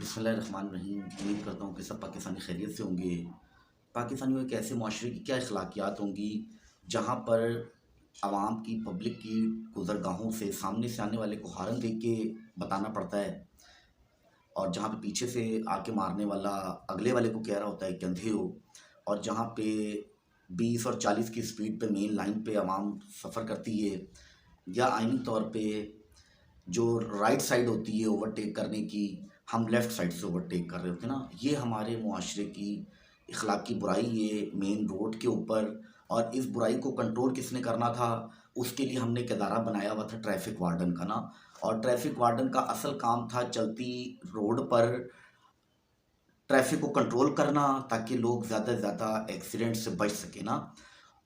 بسم اللہ الرحمن الرحیم۔ امید کرتا ہوں کہ سب پاکستانی خیریت سے ہوں گے۔ پاکستانیوں ایک ایسے معاشرے کی کیا اخلاقیات ہوں گی جہاں پر عوام کی، پبلک کی گزرگاہوں سے سامنے سے آنے والے کو ہارن دے کے بتانا پڑتا ہے، اور جہاں پہ پیچھے سے آ کے مارنے والا اگلے والے کو کہہ رہا ہوتا ہے کہ اندھے ہو، اور جہاں پہ 20 اور 40 کی سپیڈ پہ مین لائن پہ عوام سفر کرتی ہے، یا آئینی طور پہ جو رائٹ سائڈ ہوتی ہے اوورٹیک کرنے کی، ہم لیفٹ سائڈ سے اوورٹیک کر رہے ہوتے ہیں نا، یہ ہمارے معاشرے کی اخلاقی برائی ہے مین روڈ کے اوپر۔ اور اس برائی کو کنٹرول کس نے کرنا تھا؟ اس کے لیے ہم نے ایک ادارہ بنایا ہوا تھا ٹریفک وارڈن کا نا، اور ٹریفک وارڈن کا اصل کام تھا چلتی روڈ پر ٹریفک کو کنٹرول کرنا، تاکہ لوگ زیادہ سے زیادہ ایکسیڈنٹ سے بچ سکے نا۔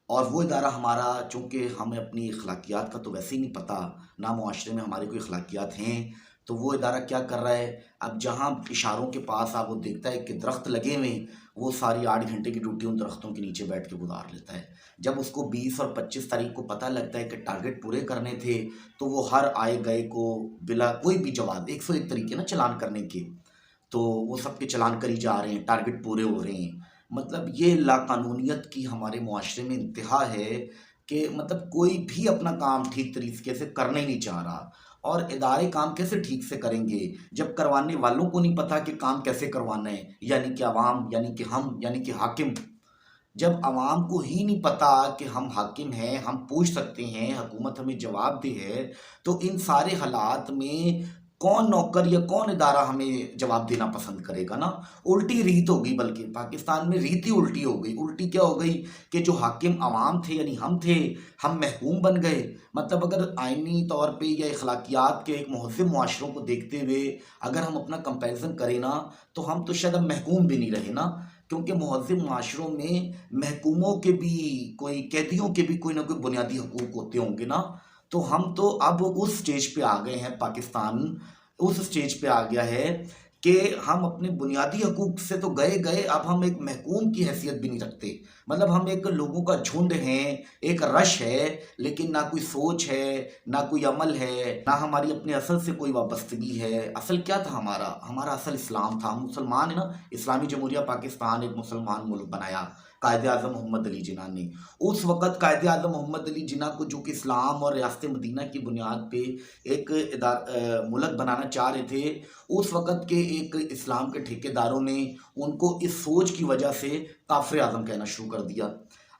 اور وہ ادارہ ہمارا، چونکہ ہمیں اپنی اخلاقیات کا تو ویسے ہی نہیں پتہ، نہ معاشرے میں ہماری کوئی اخلاقیات ہیں، تو وہ ادارہ کیا کر رہا ہے، اب جہاں اشاروں کے پاس آپ وہ دیکھتا ہے کہ درخت لگے ہوئے، وہ ساری 8 گھنٹے کی ڈیوٹی ان درختوں کے نیچے بیٹھ کے گزار لیتا ہے۔ جب اس کو 20 اور 25 تاریخ کو پتہ لگتا ہے کہ ٹارگٹ پورے کرنے تھے، تو وہ ہر آئے گئے کو بلا کوئی بھی جواب، 101 طریقے نا چلان کرنے کے، تو وہ سب کے چلان کری جا رہے ہیں، ٹارگٹ پورے ہو رہے ہیں۔ مطلب یہ لاقانونیت کی ہمارے معاشرے میں انتہا ہے کہ مطلب کوئی بھی اپنا کام ٹھیک طریقے سے کرنا ہی نہیں چاہ رہا، اور ادارے کام کیسے ٹھیک سے کریں گے جب کروانے والوں کو نہیں پتہ کہ کام کیسے کروانا ہے، یعنی کہ عوام، یعنی کہ ہم، یعنی کہ حاکم۔ جب عوام کو ہی نہیں پتہ کہ ہم حاکم ہیں، ہم پوچھ سکتے ہیں، حکومت ہمیں جواب دے ہے، تو ان سارے حالات میں کون نوکر یا کون ادارہ ہمیں جواب دینا پسند کرے گا نا؟ الٹی ریت ہو گئی، بلکہ پاکستان میں ریت ہی الٹی ہو گئی۔ الٹی کیا ہو گئی کہ جو حاکم عوام تھے، یعنی ہم تھے، ہم محکوم بن گئے۔ مطلب اگر آئینی طور پہ یا اخلاقیات کے ایک مہذب معاشروں کو دیکھتے ہوئے اگر ہم اپنا کمپیریزن کریں نا، تو ہم تو شاید اب محکوم بھی نہیں رہے نا، کیونکہ مہذب معاشروں میں محکوموں کے بھی، کوئی قیدیوں کے بھی کوئی نہ کوئی بنیادی حقوق ہوتے ہوں گے نا۔ تو ہم تو اب اس سٹیج پہ آ گئے ہیں، پاکستان اس سٹیج پہ آ گیا ہے کہ ہم اپنے بنیادی حقوق سے تو گئے، اب ہم ایک محکوم کی حیثیت بھی نہیں رکھتے۔ مطلب ہم ایک لوگوں کا جھنڈ ہیں، ایک رش ہے، لیکن نہ کوئی سوچ ہے، نہ کوئی عمل ہے، نہ ہماری اپنے اصل سے کوئی وابستگی ہے۔ اصل کیا تھا ہمارا اصل اسلام تھا، ہم مسلمان ہیں نا۔ اسلامی جمہوریہ پاکستان ایک مسلمان ملک بنایا قائد اعظم محمد علی جناح نے۔ اس وقت قائد اعظم محمد علی جناح کو، جو کہ اسلام اور ریاست مدینہ کی بنیاد پہ ایک ملک بنانا چاہ رہے تھے، اس وقت کے ایک اسلام کے ٹھیکیداروں نے ان کو اس سوچ کی وجہ سے کافر اعظم کہنا شروع کر دیا۔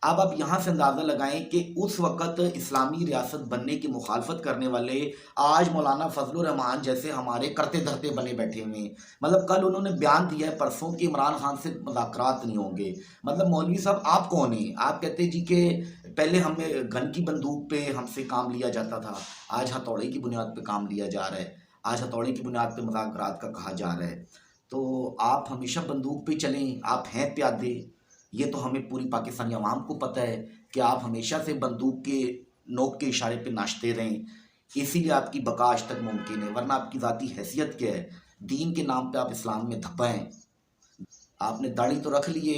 اب آپ یہاں سے اندازہ لگائیں کہ اس وقت اسلامی ریاست بننے کی مخالفت کرنے والے آج مولانا فضل الرحمان جیسے ہمارے کرتے دھرتے بنے بیٹھے ہوئے ہیں۔ مطلب کل انہوں نے بیان دیا ہے پرسوں کہ عمران خان سے مذاکرات نہیں ہوں گے۔ مطلب مولوی صاحب آپ کون ہیں؟ آپ کہتے جی کہ پہلے ہمیں گن کی بندوق پہ ہم سے کام لیا جاتا تھا، آج ہتھوڑے کی بنیاد پہ کام لیا جا رہا ہے، آج ہتھوڑے کی بنیاد پہ مذاکرات کا کہا جا رہا ہے۔ تو آپ ہمیشہ بندوق پہ چلیں، آپ ہیں پیادے، یہ تو ہمیں پوری پاکستانی عوام کو پتہ ہے کہ آپ ہمیشہ سے بندوق کے نوک کے اشارے پہ ناچتے رہیں، اسی لیے آپ کی بقا آج تک ممکن ہے، ورنہ آپ کی ذاتی حیثیت کیا ہے؟ دین کے نام پہ آپ اسلام میں دھپا ہیں۔ آپ نے داڑھی تو رکھ لیے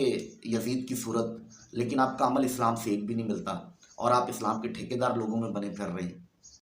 یزید کی صورت، لیکن آپ کا عمل اسلام سے ایک بھی نہیں ملتا، اور آپ اسلام کے ٹھیکیدار لوگوں میں بنے پھر رہے ہیں۔